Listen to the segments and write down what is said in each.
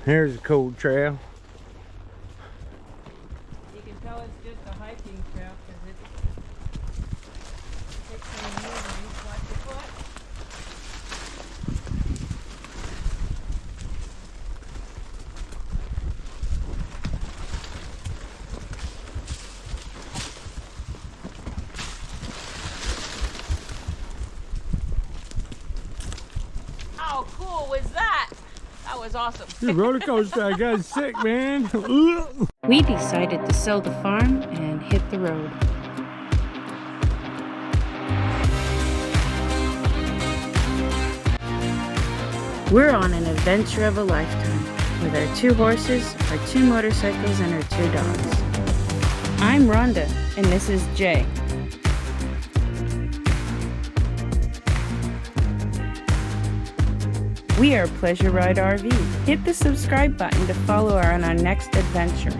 Here's a cold trail. You can tell it's just a hiking trail because it's fixing moving. Watch your foot. How cool was that? That was awesome. The roller coaster, I got sick, man. We decided to sell the farm and hit the road. We're on an adventure of a lifetime with our 2 horses, our 2 motorcycles, and our 2 dogs. I'm Rhonda, and this is Jay. We are Pleasure Ride RV. Hit the subscribe button to follow on our next adventure.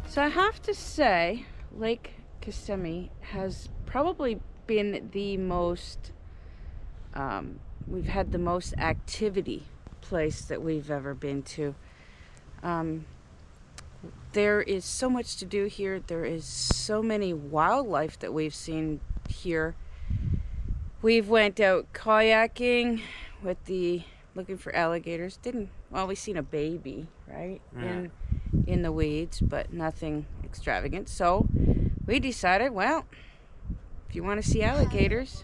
So I have to say, Lake Kissimmee has probably been the most, we've had the most activity place that we've ever been to. There is so much to do here. There is so many wildlife that we've seen here. We've went out kayaking with looking for alligators. We seen a baby, right? Yeah. In the weeds, but nothing extravagant. So we decided, well, if you want to see alligators.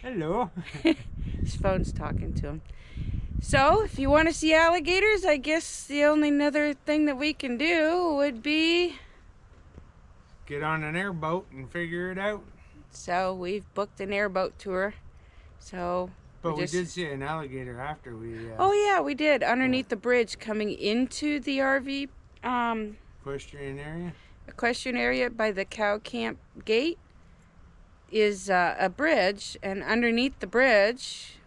Hello. His phone's talking to him. So if you want to see alligators, I guess the only other thing that we can do would be Get on an airboat and figure it out. So we've booked an airboat tour. But we did see an alligator after we... Oh yeah, we did. Underneath the bridge coming into the RV... equestrian area by the cow camp gate is a bridge. And underneath the bridge,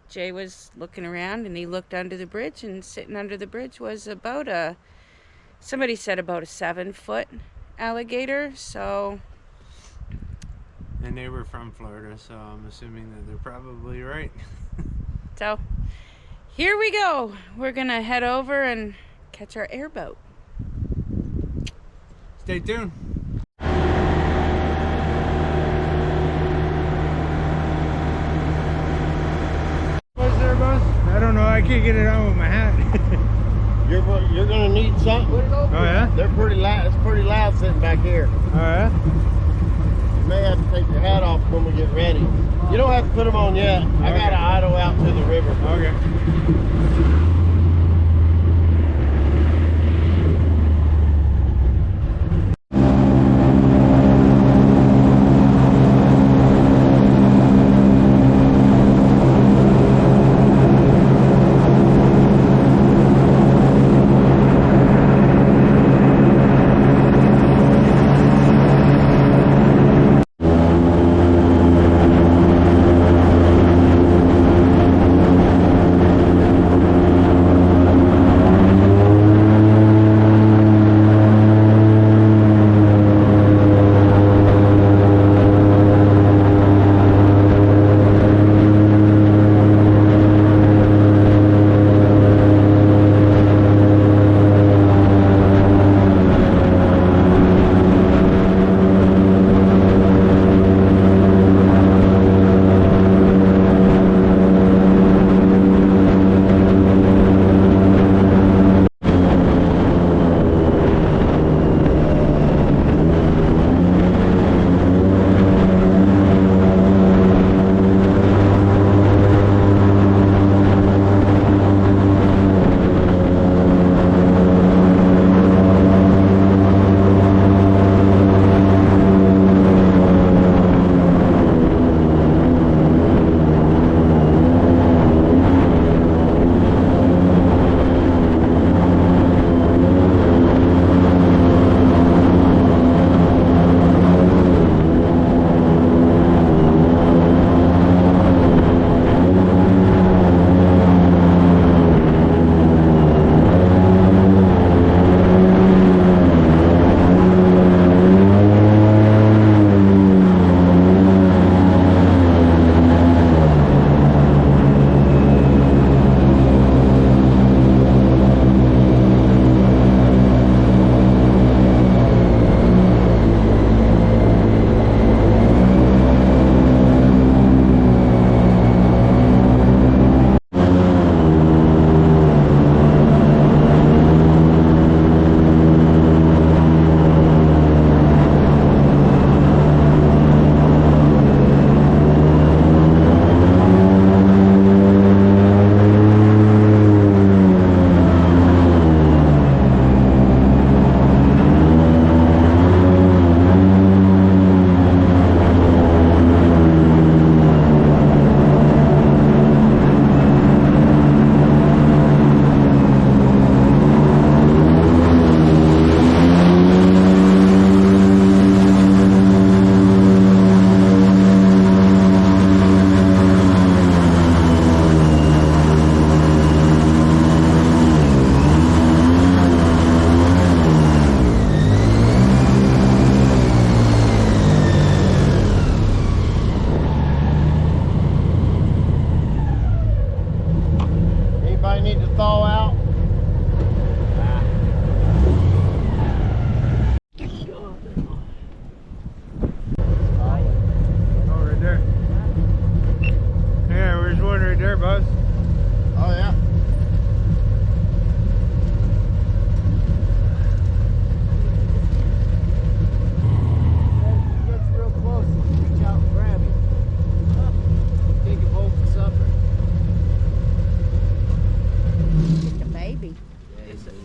Jay was looking around and he looked under the bridge, and sitting under the bridge was somebody said about a 7-foot alligator. So... And they were from Florida, so I'm assuming that they're probably right. So here we go. We're gonna head over and catch our airboat. Stay tuned. What's there, boss? I don't know. I can't get it on with my hat. You're gonna need something. Oh yeah? They're pretty loud. It's pretty loud sitting back here. Oh yeah? You may have to take your hat off when we get ready. You don't have to put them on yet. I gotta idle out to the river. Okay.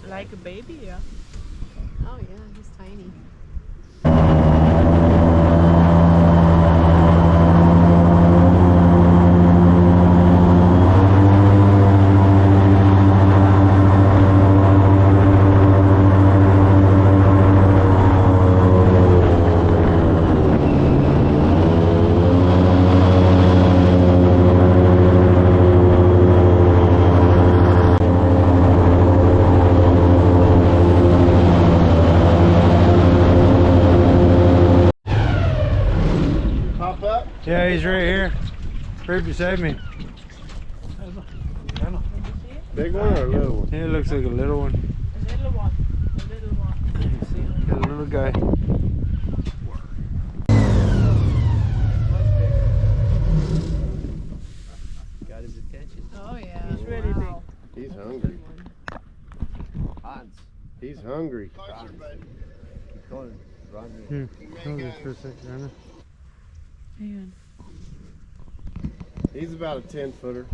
Like a baby, yeah. Oh yeah, he's tiny. Right beside me. Big one or a little one? Yeah, it looks like a little one. A little one. A little one. Got a little guy. Got his attention. Oh yeah. He's really big. He's hungry. Hans. He's hungry. Keep going. Run. Hold this for a second, Anna. Hang on. He's about a 10-footer.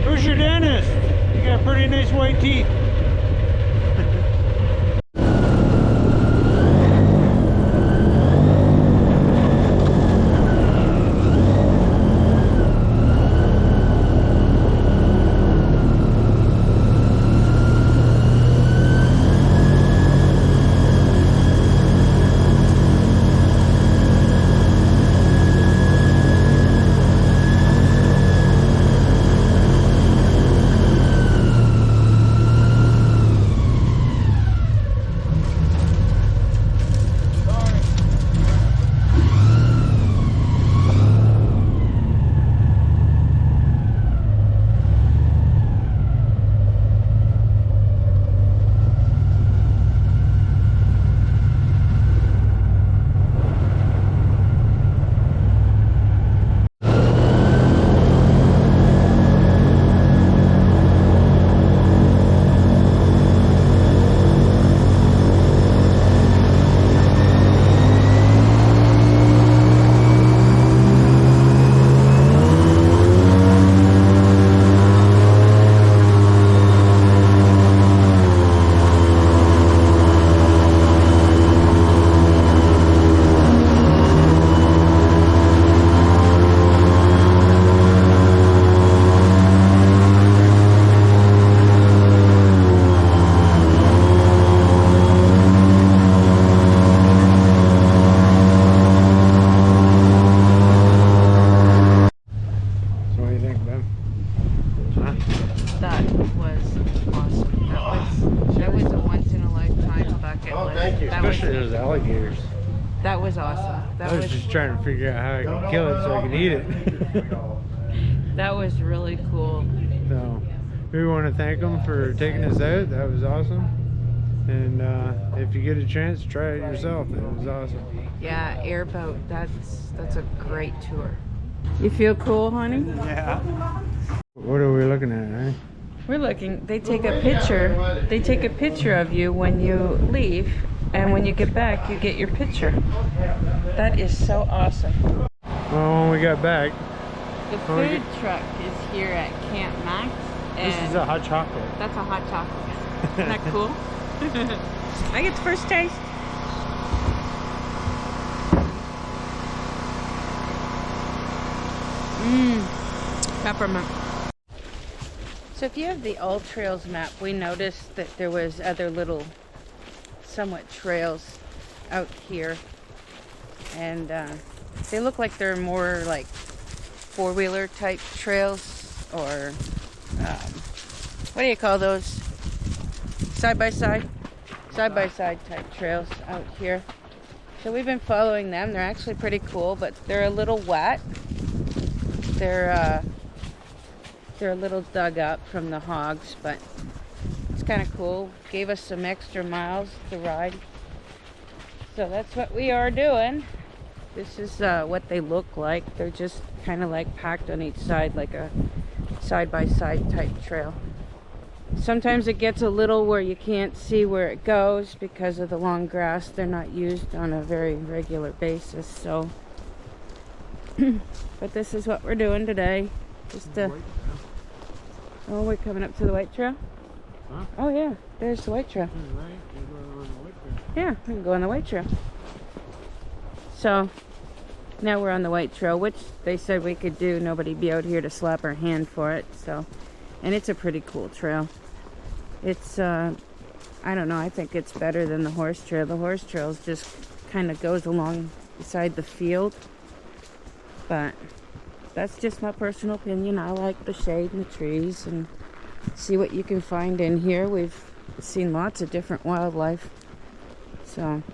Who's your dentist? You got pretty nice white teeth. That was awesome. I was just trying to figure out how I can kill it so I can eat it. That was really cool. So we want to thank them for taking us out. That was awesome. And if you get a chance, try it yourself. It was awesome. Yeah, Airboat. That's a great tour. You feel cool, honey? Yeah. What are we looking at, eh? We're looking. They take a picture. They take a picture of you when you leave, and when you get back, you get your picture. That is so awesome. Well, when we got back, The food truck is here at Camp Max. this is a hot chocolate. That's a hot chocolate. Isn't that cool? I get the first taste. Peppermint. So if you have the All Trails map, we noticed that there was other little somewhat trails out here, and they look like they're more like four-wheeler type trails, or what do you call those? Side-by-side type trails out here. So we've been following them. They're actually pretty cool, but they're a little wet. They're a little dug up from the hogs, but it's kind of cool. Gave us some extra miles to ride. So that's what we are doing. This is what they look like. They're just kind of like packed on each side, like a side-by-side type trail. Sometimes it gets a little where you can't see where it goes because of the long grass. They're not used on a very regular basis, so but this is what we're doing today. Just oh, we're coming up to the white trail. Huh? Oh yeah, there's the white trail. Right, you go on the white trail. Yeah, we can go on the white trail. So now we're on the white trail, which they said we could do. Nobody'd be out here to slap our hand for it. So, and it's a pretty cool trail. It's I don't know, I think it's better than the horse trail. The horse trail just kind of goes along beside the field, but that's just my personal opinion. I like the shade and the trees and see what you can find in here. We've seen lots of different wildlife, so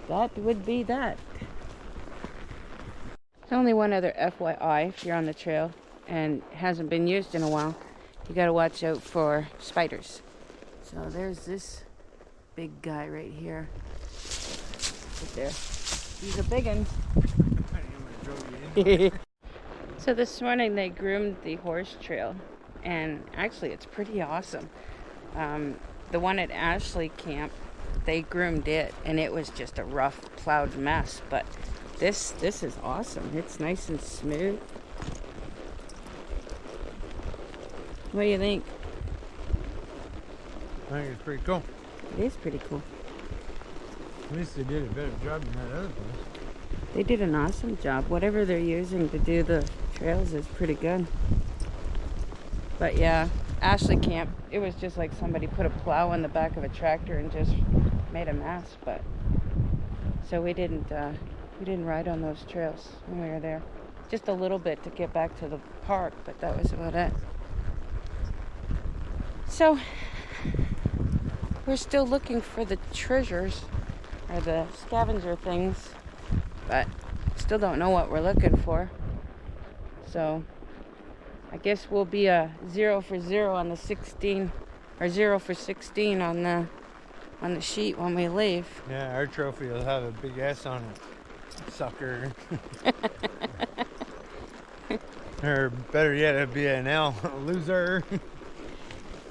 that would be that. Only one other FYI, if you're on the trail and hasn't been used in a while, you got to watch out for spiders. So there's this big guy right here. Right there. He's a big one. So this morning they groomed the horse trail, and actually it's pretty awesome. The one at Ashley Camp, they groomed it, and it was just a rough plowed mess, but this is awesome. It's nice and smooth. What do you think? I think it's pretty cool. It is pretty cool. At least they did a better job than that other place. They did an awesome job. Whatever they're using to do the trails is pretty good. But yeah, Ashley Camp, it was just like somebody put a plow in the back of a tractor and just made a mess. But so we didn't ride on those trails when we were there. Just a little bit to get back to the park, but that was about it. So we're still looking for the treasures or the scavenger things, but still don't know what we're looking for. So I guess we'll be a 0 for 0 on the 16, or 0 for 16 on the sheet when we leave. Yeah, our trophy will have a big S on it. Sucker. Or better yet, it'd be an L. Loser.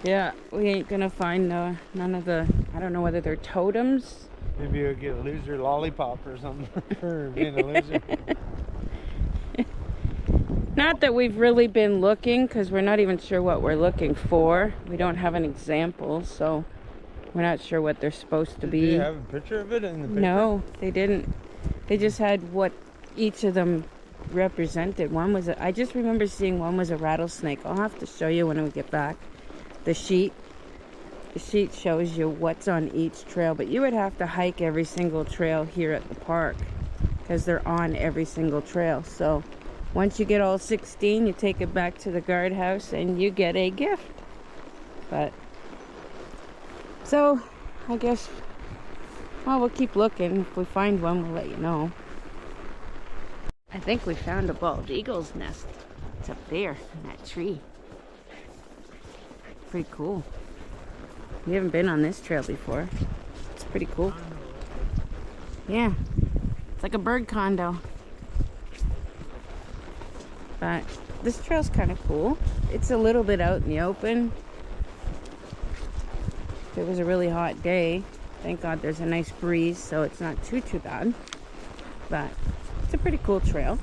Yeah, we ain't gonna find none of the, I don't know whether they're totems. Maybe you'll get a loser lollipop or something for being a loser. Not that we've really been looking, because we're not even sure what we're looking for. We don't have an example, so we're not sure what they're supposed to be. Did you have a picture of it in the paper? No, they didn't. They just had what each of them represented. One was I just remember seeing one was a rattlesnake. I'll have to show you when we get back. The sheet shows you what's on each trail, but you would have to hike every single trail here at the park because they're on every single trail. So once you get all 16, you take it back to the guardhouse and you get a gift. But so I guess, well, we'll keep looking. If we find one, we'll let you know. I think we found a bald eagle's nest. It's up there in that tree. Pretty cool. We haven't been on this trail before. It's pretty cool. Yeah, it's like a bird condo. But this trail's kind of cool. It's a little bit out in the open. If it was a really hot day, thank God there's a nice breeze, so it's not too bad. But it's a pretty cool trail.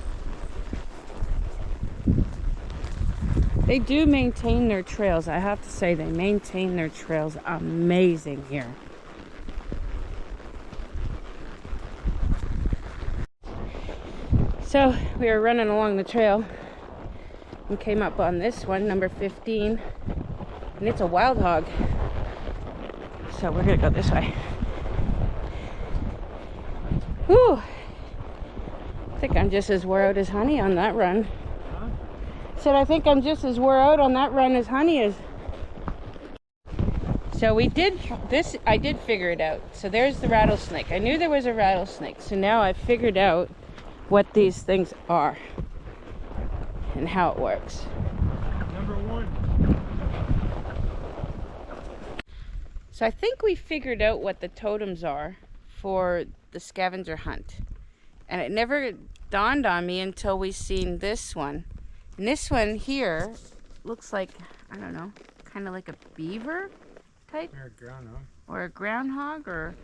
They do maintain their trails. I have to say, they maintain their trails amazing here. So we were running along the trail and came up on this one, number 15, and it's a wild hog. So we're gonna go this way. Whew! I think I'm just as wore out as Honey on that run. Said I think I'm just as wore out on that run as Honey is. So we did this. I did figure it out. So there's the rattlesnake. I knew there was a rattlesnake. So now I've figured out what these things are and how it works. Number 1. So I think we figured out what the totems are for the scavenger hunt. And it never dawned on me until we seen this one. And this one here looks like, I don't know, kind of like a beaver type. Or a groundhog. Or a groundhog or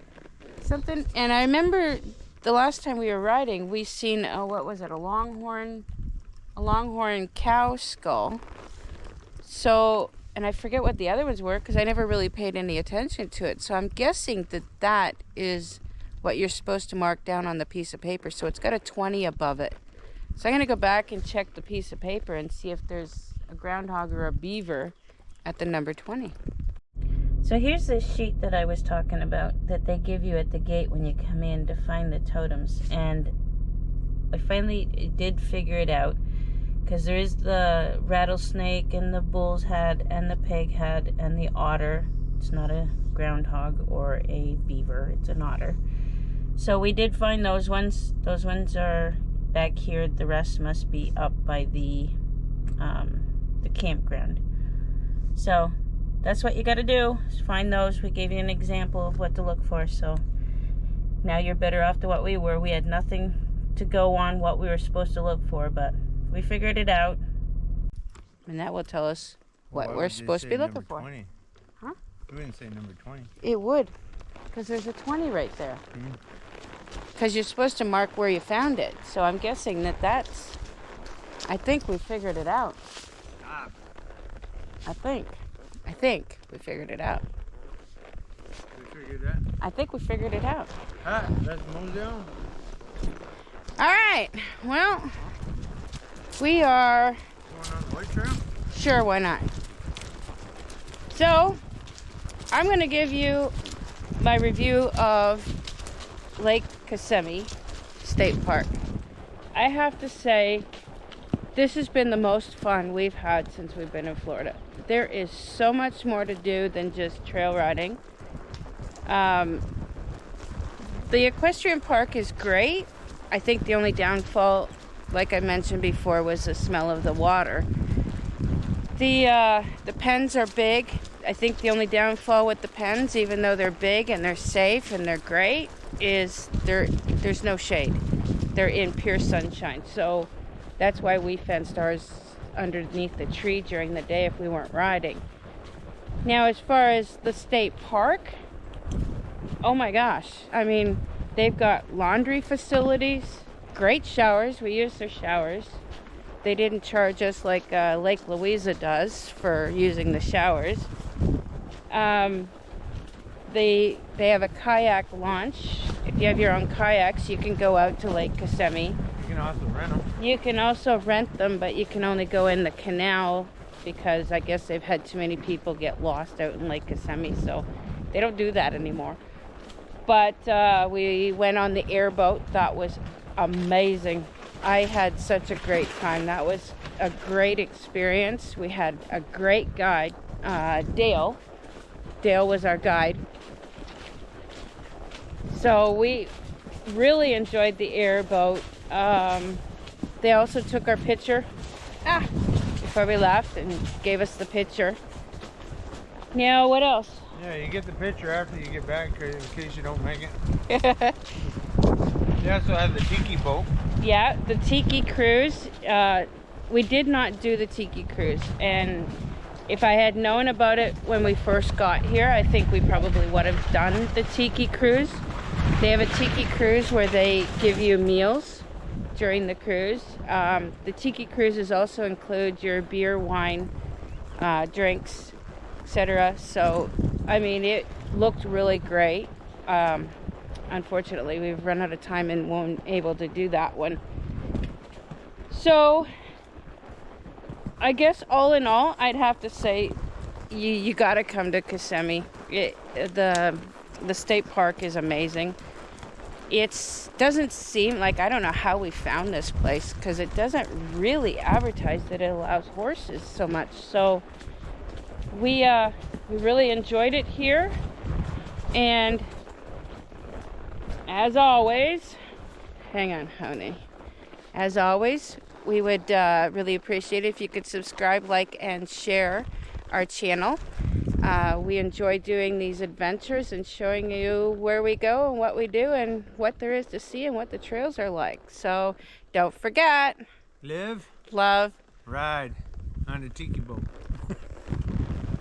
something. And I remember the last time we were riding, we seen, what was it, a longhorn cow skull. So and I forget what the other ones were because I never really paid any attention to it. So I'm guessing that that is what you're supposed to mark down on the piece of paper. So it's got a 20 above it. So I'm going to go back and check the piece of paper and see if there's a groundhog or a beaver at the number 20. So here's the sheet that I was talking about that they give you at the gate when you come in to find the totems. And I finally did figure it out, because there is the rattlesnake and the bull's head and the pig head and the otter. It's not a groundhog or a beaver, it's an otter. So we did find those ones. Those ones are back here. The rest must be up by the campground. So that's what you got to do, is find those. We gave you an example of what to look for, so now you're better off to what we were. We had nothing to go on what we were supposed to look for, but we figured it out, and that will tell us what we're supposed to be looking for. 20? Huh? We didn't say number 20. It would, because there's a 20 right there. Because you're supposed to mark where you found it, so I'm guessing that that's, I think we figured it out. I think we figured it out. We figured that. I think we figured it out. Ah, that's Moselle. All right, well, we are... Going on the white trail? Sure, why not? So, I'm going to give you my review of Lake Kissimmee State Park. I have to say, this has been the most fun we've had since we've been in Florida. There is so much more to do than just trail riding. The equestrian park is great. I think the only downfall, like I mentioned before, was the smell of the water. The pens are big. I think the only downfall with the pens, even though they're big and they're safe and they're great, is there's no shade. They're in pure sunshine. So that's why we fenced ours underneath the tree during the day if we weren't riding. Now, as far as the state park, oh my gosh. I mean, they've got laundry facilities, great showers. We use their showers. They didn't charge us like Lake Louisa does for using the showers. They have a kayak launch. If you have your own kayaks, you can go out to Lake Kissimmee. You can also rent them. You can also rent them, but you can only go in the canal because I guess they've had too many people get lost out in Lake Kissimmee, so they don't do that anymore. But we went on the airboat. That was amazing. I had such a great time. That was a great experience. We had a great guide, Dale. Dale was our guide. So we really enjoyed the airboat. They also took our picture before we left and gave us the picture. Now, what else? Yeah, you get the picture after you get back in case you don't make it. They also have the tiki boat. Yeah, the tiki cruise. We did not do the tiki cruise, and if I had known about it when we first got here, I think we probably would have done the tiki cruise. They have a tiki cruise where they give you meals during the cruise. The tiki cruises also include your beer, wine, drinks, etc. So, I mean, it looked really great. Unfortunately, we've run out of time and won't able to do that one. So, I guess all in all, I'd have to say you got to come to Kissimmee. The state park is amazing. It doesn't seem like, I don't know how we found this place, because it doesn't really advertise that it allows horses so much. So we really enjoyed it here, and as always, hang on, honey. As always, we would really appreciate it if you could subscribe, like, and share our channel. We enjoy doing these adventures and showing you where we go and what we do and what there is to see and what the trails are like. So don't forget, Live, love, ride on a tiki boat.